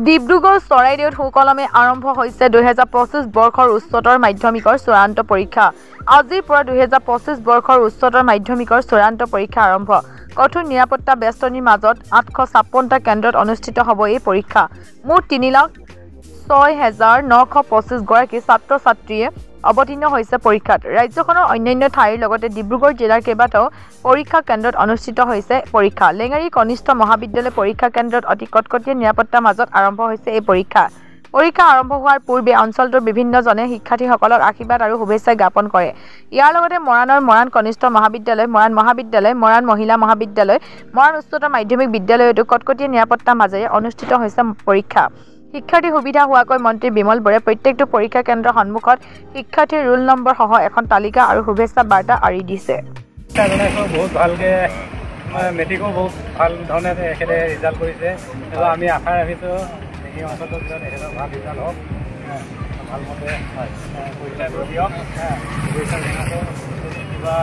ডিব্ৰুগড় চৰাইদেউত সুকলমে আৰম্ভ হৈছে 2025 বৰ্ষৰ উচ্চতৰ মাধ্যমিকৰ চূড়ান্ত পৰীক্ষা। আজিৰ পৰা 2025 বৰ্ষৰ উচ্চতৰ মাধ্যমিকৰ চূড়ান্ত পৰীক্ষা আৰম্ভ। কঠোৰ নিৰাপত্তা বেষ্টনীৰ মাজত 856টা কেন্দ্ৰত অনুষ্ঠিত হ'ব এই পৰীক্ষা। মুঠ 3,06,925 গৰাকী ছাত্ৰ ছাত্ৰীয়ে অৱতীৰ্ণ হৈছে পৰীক্ষাত। ৰাজ্যখনৰ অন্যান্য ঠাইৰ লগতে ডিব্ৰুগড় জিলাৰ কেইবাটাও পৰীক্ষা কেন্দ্ৰত অনুষ্ঠিত হৈছে পৰীক্ষা। লেঙাৰী কনিষ্ঠ মহাবিদ্যালয় পৰীক্ষা কেন্দ্ৰত অতি কটকটীয়া নিৰাপত্তাৰ মাজত আৰম্ভ হৈছে এই পৰীক্ষা। পৰীক্ষা আৰম্ভ হোৱাৰ পূৰ্বে অঞ্চলটোৰ বিভিন্নজনে শিক্ষাৰ্থীসকলক আশীৰ্বাদ আৰু শুভেচ্ছা জ্ঞাপন কৰে। ইয়াৰ লগতে মৰাণৰ মৰাণ কনিষ্ঠ মহাবিদ্যালয়, মৰাণ মহাবিদ্যালয়, মৰাণ মহিলা মহাবিদ্যালয়, মৰাণ উচ্চতৰ মাধ্যমিক বিদ্যালয়তো কটকটীয়া নিৰাপত্তাৰ মাজেৰে অনুষ্ঠিত হৈছে পৰীক্ষা। শিক্ষাৰ্থীৰ সুবিধা হোৱাকৈ মন্ত্ৰী বিমল বৰে প্ৰত্যেকটো পৰীক্ষা কেন্দ্ৰৰ সন্মুখত শিক্ষাৰ্থীৰ ৰোল নম্বৰ সহ এখন তালিকা আৰু শুভেচ্ছা বাৰ্তা আঁৰি দিছে। বহুত ভালকৈ মেট্ৰিকো বহুত ভাল ধৰণে তেখেতে ৰিজাল্ট কৰিছে। আমি আশা ৰাখিছোঁ এই অঞ্চলটোৰ ভিতৰত তেখেতৰ ভাল ৰিজাল্ট হওক, ভালমতে পৰীক্ষাটো দিয়ক, পৰীক্ষা কিবা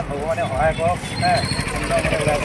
ভগৱানে সহায় কৰক, সুন্দৰমতে ওলাই